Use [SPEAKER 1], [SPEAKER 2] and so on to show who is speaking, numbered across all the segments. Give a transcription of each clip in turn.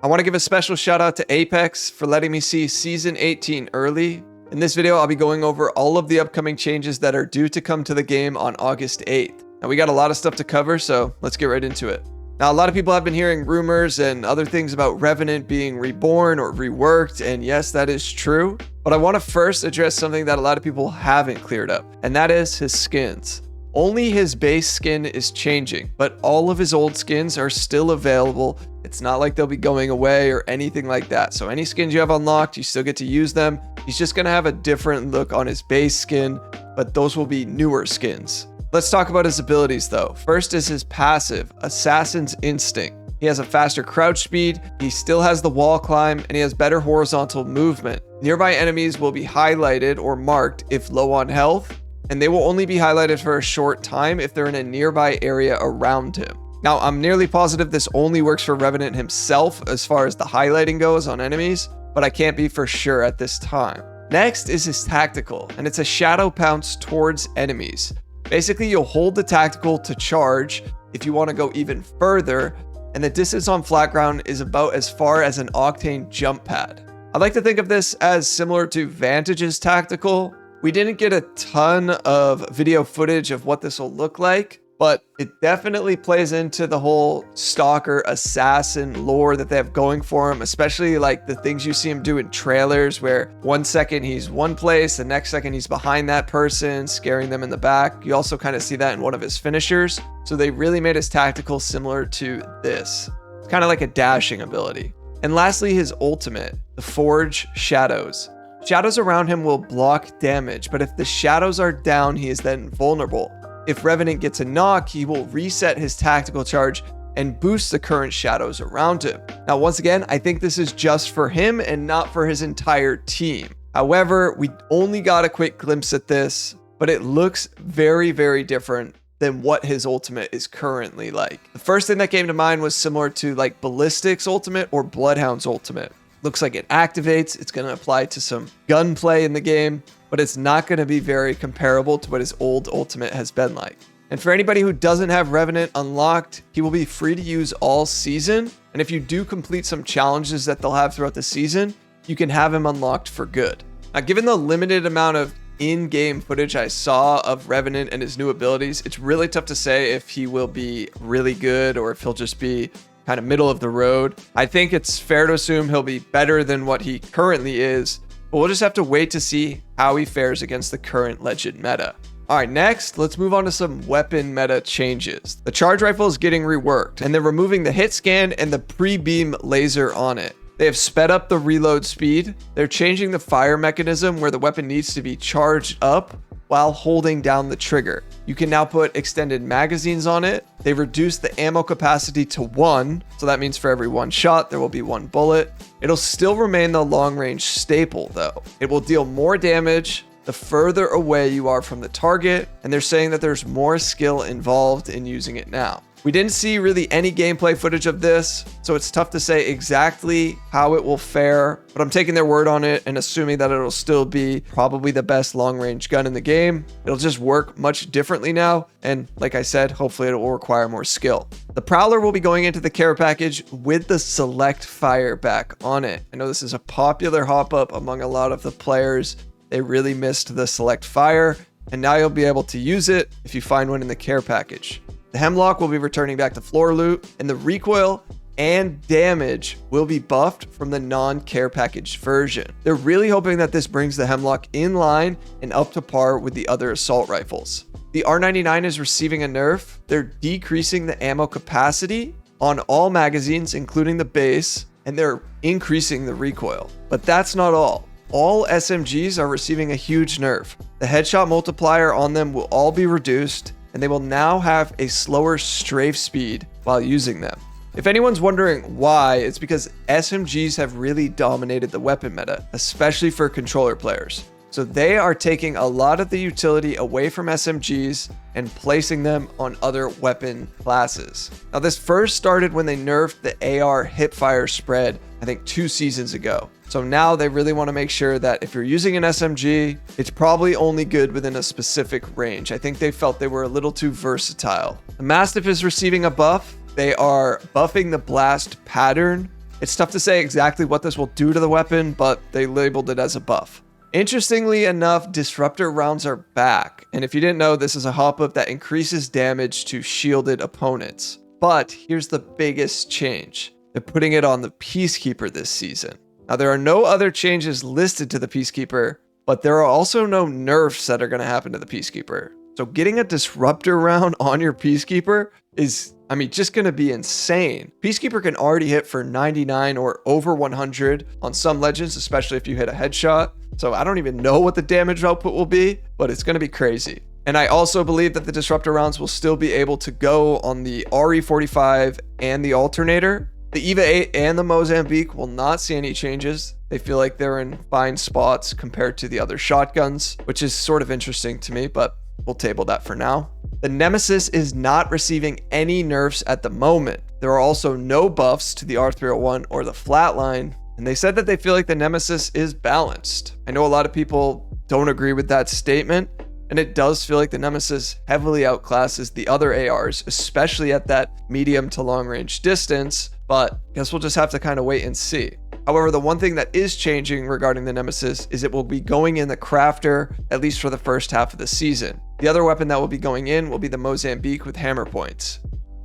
[SPEAKER 1] I want to give a special shout out to Apex for letting me see Season 18 early. In this video, I'll be going over all of the upcoming changes that are due to come to the game on August 8th. Now, we got a lot of stuff to cover, so let's get right into it. Now, a lot of people have been hearing rumors and other things about Revenant being reborn or reworked, and yes, that is true. But I want to first address something that a lot of people haven't cleared up, and that is his skins. Only his base skin is changing, but all of his old skins are still available. It's not like they'll be going away or anything like that. So any skins you have unlocked, you still get to use them. He's just going to have a different look on his base skin, but those will be newer skins. Let's talk about his abilities though. First is his passive, Assassin's Instinct. He has a faster crouch speed, he still has the wall climb, and he has better horizontal movement. Nearby enemies will be highlighted or marked if low on health, and they will only be highlighted for a short time if they're in a nearby area around him. Now, I'm nearly positive this only works for Revenant himself as far as the highlighting goes on enemies, but I can't be for sure at this time. Next is his tactical, and it's a shadow pounce towards enemies. Basically, you'll hold the tactical to charge if you want to go even further, and the distance on flat ground is about as far as an Octane jump pad. I like to think of this as similar to Vantage's tactical. We didn't get a ton of video footage of what this will look like, but it definitely plays into the whole stalker assassin lore that they have going for him, especially like the things you see him do in trailers where 1 second he's one place, the next second he's behind that person, scaring them in the back. You also kind of see that in one of his finishers. So they really made his tactical similar to this. It's kind of like a dashing ability. And lastly, his ultimate, the Forge Shadows. Shadows around him will block damage, but if the shadows are down, he is then vulnerable. If Revenant gets a knock, he will reset his tactical charge and boost the current shadows around him. Now, once again, I think this is just for him and not for his entire team. However, we only got a quick glimpse at this, but it looks very, very different than what his ultimate is currently like. The first thing that came to mind was similar to like Ballistic's ultimate or Bloodhound's ultimate. Looks like it activates, it's going to apply to some gunplay in the game, but it's not going to be very comparable to what his old ultimate has been like. And for anybody who doesn't have Revenant unlocked, he will be free to use all season. And if you do complete some challenges that they'll have throughout the season, you can have him unlocked for good. Now, given the limited amount of in-game footage I saw of Revenant and his new abilities, it's really tough to say if he will be really good or if he'll just be kind of middle of the road. I think it's fair to assume he'll be better than what he currently is, but we'll just have to wait to see how he fares against the current legend meta. All right, next, let's move on to some weapon meta changes. The charge rifle is getting reworked, and they're removing the hit scan and the pre-beam laser on it. They have sped up the reload speed. They're changing the fire mechanism where the weapon needs to be charged up while holding down the trigger. You can now put extended magazines on it. They reduced the ammo capacity to 1, so that means for every 1 shot, there will be 1 bullet. It'll still remain the long-range staple though. It will deal more damage the further away you are from the target, and they're saying that there's more skill involved in using it now. We didn't see really any gameplay footage of this, so it's tough to say exactly how it will fare, but I'm taking their word on it and assuming that it'll still be probably the best long-range gun in the game. It'll just work much differently now, and like I said, hopefully it will require more skill. The Prowler will be going into the care package with the Select Fire back on it. I know this is a popular hop-up among a lot of the players. They really missed the Select Fire, and now you'll be able to use it if you find one in the care package. The Hemlock will be returning back to floor loot, and the recoil and damage will be buffed from the non-care package version. They're really hoping that this brings the Hemlock in line and up to par with the other assault rifles. The R99 is receiving a nerf. They're decreasing the ammo capacity on all magazines, including the base, and they're increasing the recoil. But that's not all. All SMGs are receiving a huge nerf. The headshot multiplier on them will all be reduced, and they will now have a slower strafe speed while using them. If anyone's wondering why, it's because SMGs have really dominated the weapon meta, especially for controller players. So they are taking a lot of the utility away from SMGs and placing them on other weapon classes. Now, this first started when they nerfed the AR hipfire spread, I think 2 seasons ago. So now they really want to make sure that if you're using an SMG, it's probably only good within a specific range. I think they felt they were a little too versatile. The Mastiff is receiving a buff. They are buffing the blast pattern. It's tough to say exactly what this will do to the weapon, but they labeled it as a buff. Interestingly enough, disruptor rounds are back, and if you didn't know, this is a hop-up that increases damage to shielded opponents. But here's the biggest change. They're putting it on the Peacekeeper this season. Now, there are no other changes listed to the Peacekeeper, but there are also no nerfs that are going to happen to the Peacekeeper. So getting a disruptor round on your Peacekeeper is, just going to be insane. Peacekeeper can already hit for 99 or over 100 on some legends, especially if you hit a headshot. So I don't even know what the damage output will be, but it's going to be crazy. And I also believe that the disruptor rounds will still be able to go on the RE45 and the alternator. The EVA 8 and the Mozambique will not see any changes. They feel like they're in fine spots compared to the other shotguns, which is sort of interesting to me, but we'll table that for now. The Nemesis is not receiving any nerfs at the moment. There are also no buffs to the R301 or the Flatline, and they said that they feel like the Nemesis is balanced. I know a lot of people don't agree with that statement, and it does feel like the Nemesis heavily outclasses the other ARs, especially at that medium to long range distance, but I guess we'll just have to kind of wait and see. However, the one thing that is changing regarding the Nemesis is it will be going in the crafter, at least for the first half of the season. The other weapon that will be going in will be the Mozambique with hammer points.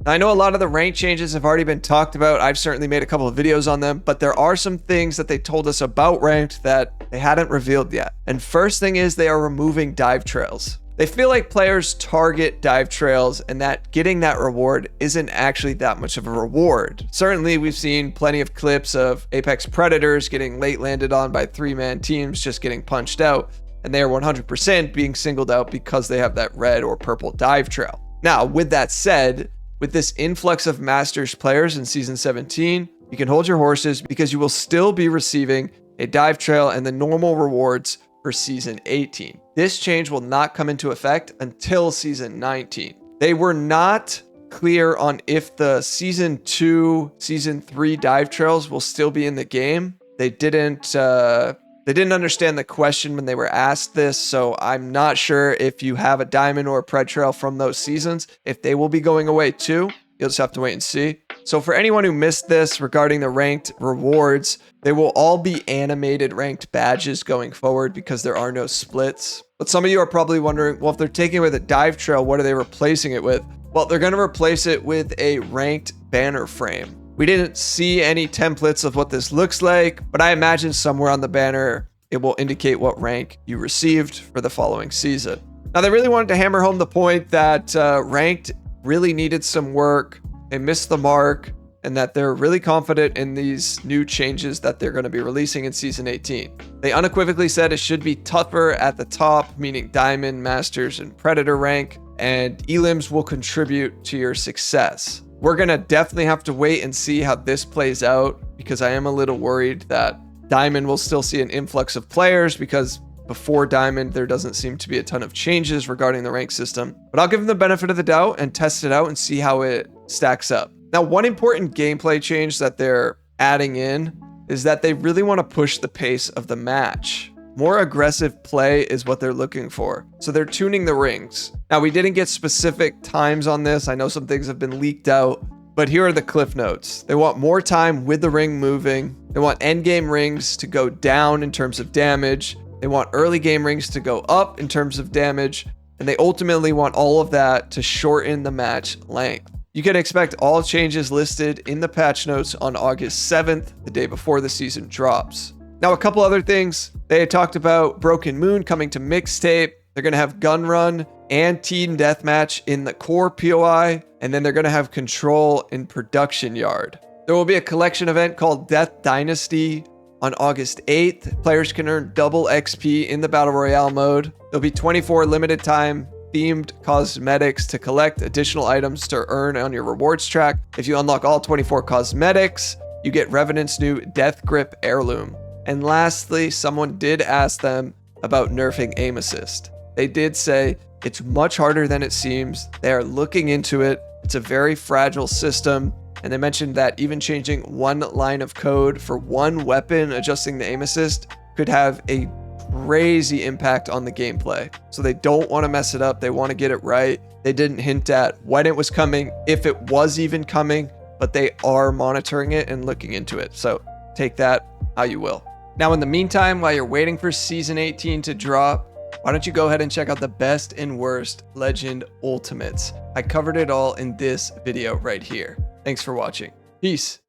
[SPEAKER 1] Now, I know a lot of the rank changes have already been talked about. I've certainly made a couple of videos on them, but there are some things that they told us about ranked that they hadn't revealed yet. And first thing is they are removing dive trails. They feel like players target dive trails and that getting that reward isn't actually that much of a reward. Certainly, we've seen plenty of clips of Apex Predators getting late landed on by 3-man teams just getting punched out, and they are 100% being singled out because they have that red or purple dive trail. Now, with that said, with this influx of Masters players in Season 17, you can hold your horses because you will still be receiving a dive trail and the normal rewards for Season 18. This change will not come into effect until Season 19. They were not clear on if the Season 2, Season 3 dive trails will still be in the game. They didn't understand the question when they were asked this, so I'm not sure if you have a diamond or a pred trail from those seasons, if they will be going away too. You'll just have to wait and see. So for anyone who missed this regarding the ranked rewards, they will all be animated ranked badges going forward because there are no splits. But some of you are probably wondering, well, if they're taking away the dive trail, what are they replacing it with? Well, they're going to replace it with a ranked banner frame. We didn't see any templates of what this looks like, but I imagine somewhere on the banner, it will indicate what rank you received for the following season. Now, they really wanted to hammer home the point that ranked really needed some work. They missed the mark, and that they're really confident in these new changes that they're going to be releasing in Season 18. They unequivocally said it should be tougher at the top, meaning Diamond, Masters, and Predator rank, and elims will contribute to your success. We're going to definitely have to wait and see how this plays out, because I am a little worried that Diamond will still see an influx of players because before Diamond, there doesn't seem to be a ton of changes regarding the rank system. But I'll give them the benefit of the doubt and test it out and see how it stacks up. Now, one important gameplay change that they're adding in is that they really want to push the pace of the match. More aggressive play is what they're looking for. So they're tuning the rings. Now, we didn't get specific times on this. I know some things have been leaked out, but here are the cliff notes. They want more time with the ring moving. They want endgame rings to go down in terms of damage. They want early game rings to go up in terms of damage, and they ultimately want all of that to shorten the match length. You can expect all changes listed in the patch notes on August 7th, the day before the season drops. Now, a couple other things. They had talked about Broken Moon coming to mixtape. They're going to have Gun Run and Team Deathmatch in the core POI, and then they're going to have Control in Production Yard. There will be a collection event called Death Dynasty on August 8th. Players can earn double XP in the Battle Royale mode. There'll be 24 limited time themed cosmetics to collect additional items to earn on your rewards track. If you unlock all 24 cosmetics, you get Revenant's new Death Grip heirloom. And lastly, someone did ask them about nerfing aim assist. They did say it's much harder than it seems. They are looking into it. It's a very fragile system. And they mentioned that even changing one line of code for one weapon, adjusting the aim assist, could have a crazy impact on the gameplay. So they don't want to mess it up. They want to get it right. They didn't hint at when it was coming, if it was even coming. but they are monitoring it and looking into it. So take that how you will. Now, in the meantime, while you're waiting for Season 18 to drop, why don't you go ahead and check out the best and worst Legend Ultimates. I covered it all in this video right here. Thanks for watching. Peace.